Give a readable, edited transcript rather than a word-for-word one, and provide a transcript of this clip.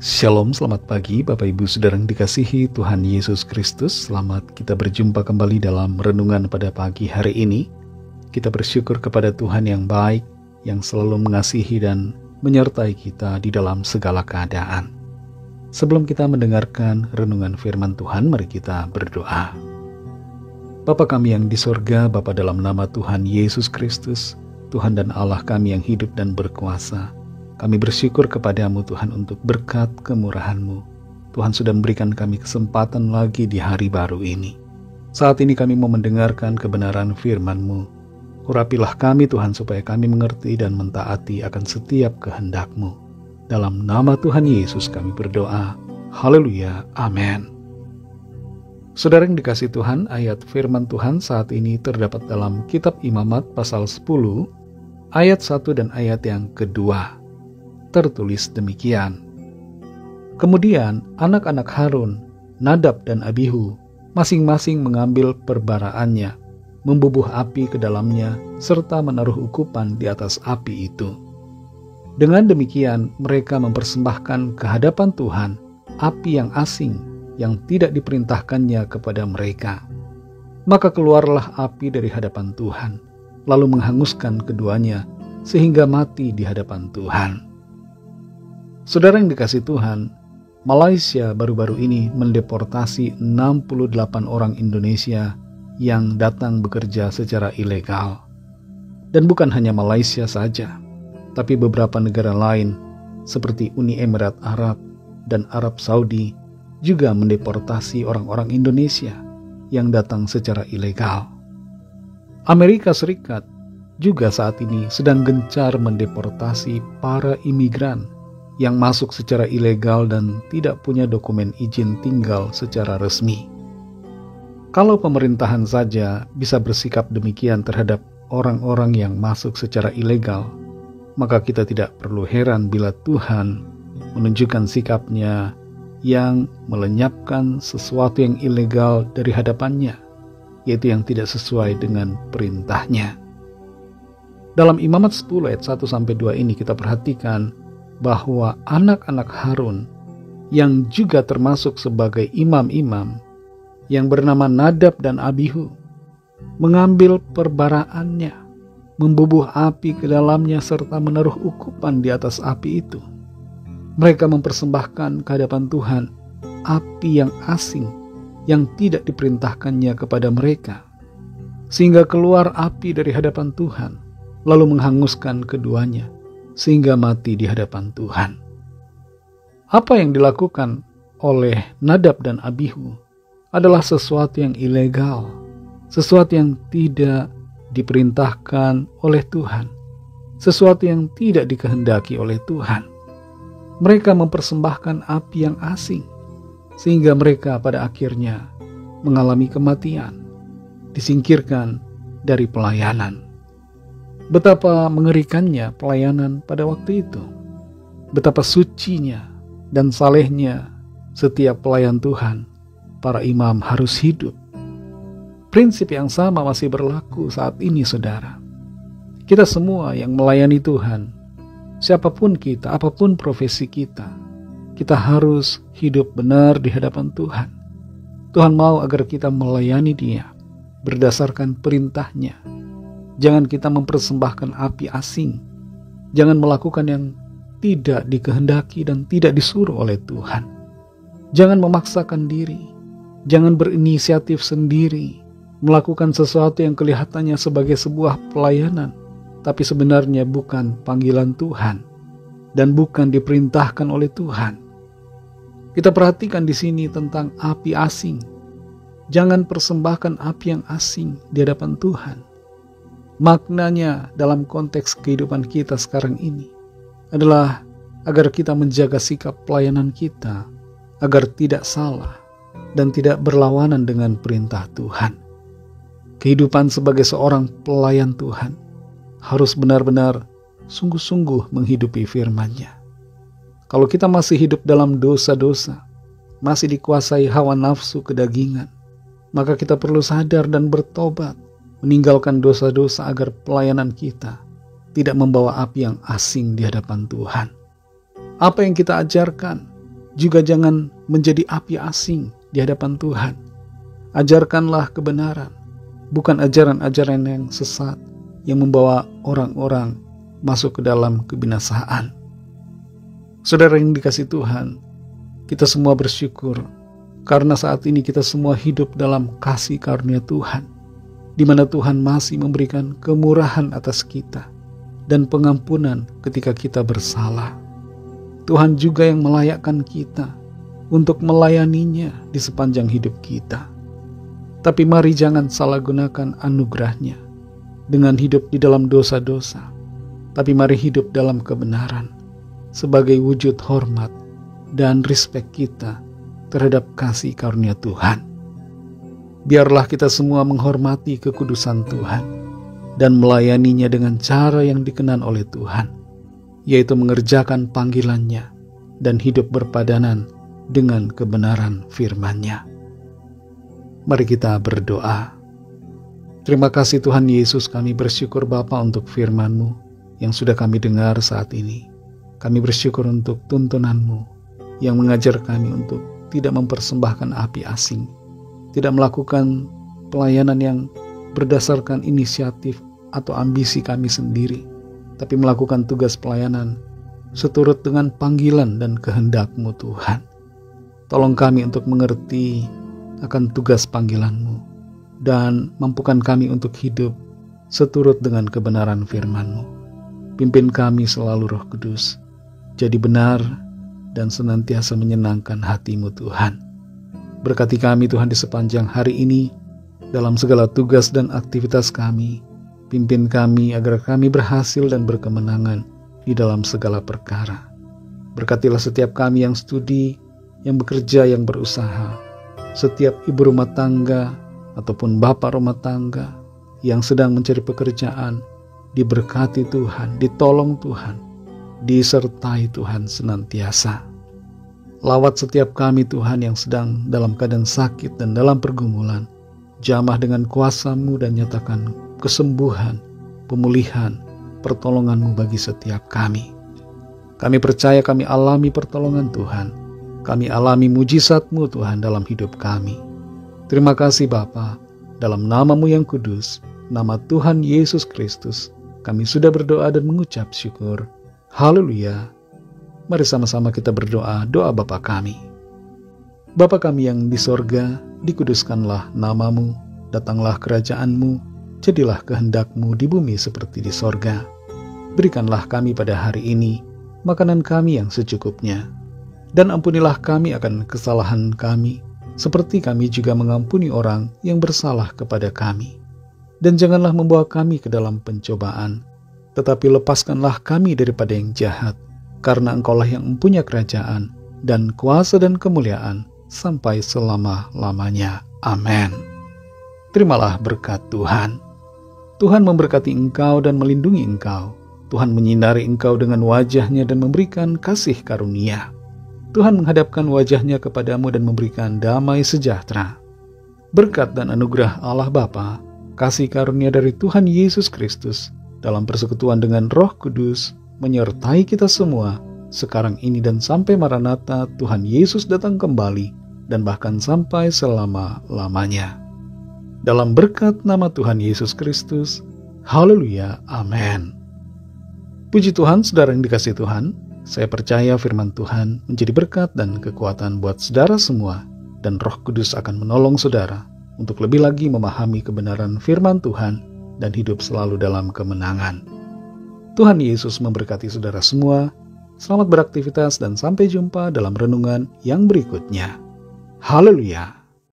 Shalom, selamat pagi Bapak Ibu Saudara yang dikasihi Tuhan Yesus Kristus. Selamat kita berjumpa kembali dalam renungan pada pagi hari ini. Kita bersyukur kepada Tuhan yang baik, yang selalu mengasihi dan menyertai kita di dalam segala keadaan. Sebelum kita mendengarkan renungan firman Tuhan, mari kita berdoa. Bapa kami yang di sorga, Bapa dalam nama Tuhan Yesus Kristus, Tuhan dan Allah kami yang hidup dan berkuasa, kami bersyukur kepadamu Tuhan untuk berkat kemurahan-Mu. Tuhan sudah memberikan kami kesempatan lagi di hari baru ini. Saat ini kami mau mendengarkan kebenaran firman-Mu. Urapilah kami Tuhan supaya kami mengerti dan mentaati akan setiap kehendak-Mu. Dalam nama Tuhan Yesus kami berdoa. Haleluya. Amin. Saudara yang dikasihi Tuhan, ayat firman Tuhan saat ini terdapat dalam kitab Imamat pasal 10, ayat 1 dan ayat yang kedua. Tertulis demikian. Kemudian anak-anak Harun, Nadab dan Abihu, masing-masing mengambil perbaraannya, membubuh api ke dalamnya, serta menaruh ukupan di atas api itu. Dengan demikian mereka mempersembahkan ke hadapan Tuhan api yang asing yang tidak diperintahkannya kepada mereka. Maka keluarlah api dari hadapan Tuhan, lalu menghanguskan keduanya sehingga mati di hadapan Tuhan. Saudara yang dikasihi Tuhan, Malaysia baru-baru ini mendeportasi 68 orang Indonesia yang datang bekerja secara ilegal. Dan bukan hanya Malaysia saja, tapi beberapa negara lain seperti Uni Emirat Arab dan Arab Saudi juga mendeportasi orang-orang Indonesia yang datang secara ilegal. Amerika Serikat juga saat ini sedang gencar mendeportasi para imigran yang masuk secara ilegal dan tidak punya dokumen izin tinggal secara resmi. Kalau pemerintahan saja bisa bersikap demikian terhadap orang-orang yang masuk secara ilegal, maka kita tidak perlu heran bila Tuhan menunjukkan sikapnya yang melenyapkan sesuatu yang ilegal dari hadapannya, yaitu yang tidak sesuai dengan perintahnya. Dalam Imamat 10 ayat 1-2 ini kita perhatikan bahwa anak-anak Harun yang juga termasuk sebagai imam-imam yang bernama Nadab dan Abihu mengambil perbaraannya, membubuh api ke dalamnya serta menaruh ukupan di atas api itu. Mereka mempersembahkan ke hadapan Tuhan api yang asing yang tidak diperintahkannya kepada mereka, sehingga keluar api dari hadapan Tuhan lalu menghanguskan keduanya sehingga mati di hadapan Tuhan. Apa yang dilakukan oleh Nadab dan Abihu adalah sesuatu yang ilegal, sesuatu yang tidak diperintahkan oleh Tuhan, sesuatu yang tidak dikehendaki oleh Tuhan. Mereka mempersembahkan api yang asing, sehingga mereka pada akhirnya mengalami kematian, disingkirkan dari pelayanan. Betapa mengerikannya pelayanan pada waktu itu. Betapa sucinya dan salehnya setiap pelayan Tuhan. Para imam harus hidup. Prinsip yang sama masih berlaku saat ini, saudara. Kita semua yang melayani Tuhan, siapapun kita, apapun profesi kita harus hidup benar di hadapan Tuhan. Tuhan mau agar kita melayani Dia berdasarkan perintahnya. Jangan kita mempersembahkan api asing. Jangan melakukan yang tidak dikehendaki dan tidak disuruh oleh Tuhan. Jangan memaksakan diri. Jangan berinisiatif sendiri. Melakukan sesuatu yang kelihatannya sebagai sebuah pelayanan, tapi sebenarnya bukan panggilan Tuhan dan bukan diperintahkan oleh Tuhan. Kita perhatikan di sini tentang api asing. Jangan persembahkan api yang asing di hadapan Tuhan. Maknanya dalam konteks kehidupan kita sekarang ini adalah agar kita menjaga sikap pelayanan kita agar tidak salah dan tidak berlawanan dengan perintah Tuhan. Kehidupan sebagai seorang pelayan Tuhan harus benar-benar sungguh-sungguh menghidupi firman-Nya. Kalau kita masih hidup dalam dosa-dosa, masih dikuasai hawa nafsu kedagingan, maka kita perlu sadar dan bertobat, meninggalkan dosa-dosa agar pelayanan kita tidak membawa api yang asing di hadapan Tuhan. Apa yang kita ajarkan juga jangan menjadi api asing di hadapan Tuhan. Ajarkanlah kebenaran, bukan ajaran-ajaran yang sesat yang membawa orang-orang masuk ke dalam kebinasaan. Saudara yang dikasihi Tuhan, kita semua bersyukur karena saat ini kita semua hidup dalam kasih karunia Tuhan, di mana Tuhan masih memberikan kemurahan atas kita dan pengampunan ketika kita bersalah. Tuhan juga yang melayakkan kita untuk melayaninya di sepanjang hidup kita. Tapi mari jangan salah gunakan anugerahnya dengan hidup di dalam dosa-dosa, tapi mari hidup dalam kebenaran sebagai wujud hormat dan respek kita terhadap kasih karunia Tuhan. Biarlah kita semua menghormati kekudusan Tuhan dan melayaninya dengan cara yang dikenan oleh Tuhan, yaitu mengerjakan panggilannya dan hidup berpadanan dengan kebenaran firman-Nya. Mari kita berdoa. Terima kasih Tuhan Yesus, kami bersyukur Bapa untuk firman-Mu yang sudah kami dengar saat ini. Kami bersyukur untuk tuntunan-Mu yang mengajar kami untuk tidak mempersembahkan api asing, tidak melakukan pelayanan yang berdasarkan inisiatif atau ambisi kami sendiri, tapi melakukan tugas pelayanan seturut dengan panggilan dan kehendak-Mu Tuhan. Tolong kami untuk mengerti akan tugas panggilan-Mu dan mampukan kami untuk hidup seturut dengan kebenaran firman-Mu. Pimpin kami selalu Roh Kudus, jadi benar dan senantiasa menyenangkan hati-Mu Tuhan. Berkati kami Tuhan di sepanjang hari ini, dalam segala tugas dan aktivitas kami. Pimpin kami agar kami berhasil dan berkemenangan di dalam segala perkara. Berkatilah setiap kami yang studi, yang bekerja, yang berusaha, setiap ibu rumah tangga ataupun bapak rumah tangga yang sedang mencari pekerjaan. Diberkati Tuhan, ditolong Tuhan, disertai Tuhan senantiasa. Lawat setiap kami Tuhan yang sedang dalam keadaan sakit dan dalam pergumulan. Jamah dengan kuasa-Mu dan nyatakan kesembuhan, pemulihan, pertolongan-Mu bagi setiap kami. Kami percaya kami alami pertolongan Tuhan. Kami alami mujizat-Mu Tuhan dalam hidup kami. Terima kasih Bapa, dalam nama-Mu yang kudus, nama Tuhan Yesus Kristus, kami sudah berdoa dan mengucap syukur. Haleluya. Mari sama-sama kita berdoa doa Bapa kami. Bapa kami yang di sorga, dikuduskanlah nama-Mu, datanglah kerajaan-Mu, jadilah kehendak-Mu di bumi seperti di sorga. Berikanlah kami pada hari ini makanan kami yang secukupnya, dan ampunilah kami akan kesalahan kami, seperti kami juga mengampuni orang yang bersalah kepada kami. Dan janganlah membawa kami ke dalam pencobaan, tetapi lepaskanlah kami daripada yang jahat, karena Engkaulah yang mempunyai kerajaan, dan kuasa dan kemuliaan, sampai selama-lamanya. Amin. Terimalah berkat Tuhan. Tuhan memberkati engkau dan melindungi engkau. Tuhan menyinari engkau dengan wajah-Nya dan memberikan kasih karunia. Tuhan menghadapkan wajah-Nya kepadamu dan memberikan damai sejahtera. Berkat dan anugerah Allah Bapa, kasih karunia dari Tuhan Yesus Kristus, dalam persekutuan dengan Roh Kudus, menyertai kita semua, sekarang ini dan sampai Maranatha Tuhan Yesus datang kembali, dan bahkan sampai selama-lamanya. Dalam berkat nama Tuhan Yesus Kristus, haleluya, amin. Puji Tuhan, saudara yang dikasihi Tuhan, saya percaya firman Tuhan menjadi berkat dan kekuatan buat saudara semua, dan Roh Kudus akan menolong saudara untuk lebih lagi memahami kebenaran firman Tuhan dan hidup selalu dalam kemenangan. Tuhan Yesus memberkati saudara semua. Selamat beraktivitas dan sampai jumpa dalam renungan yang berikutnya. Haleluya.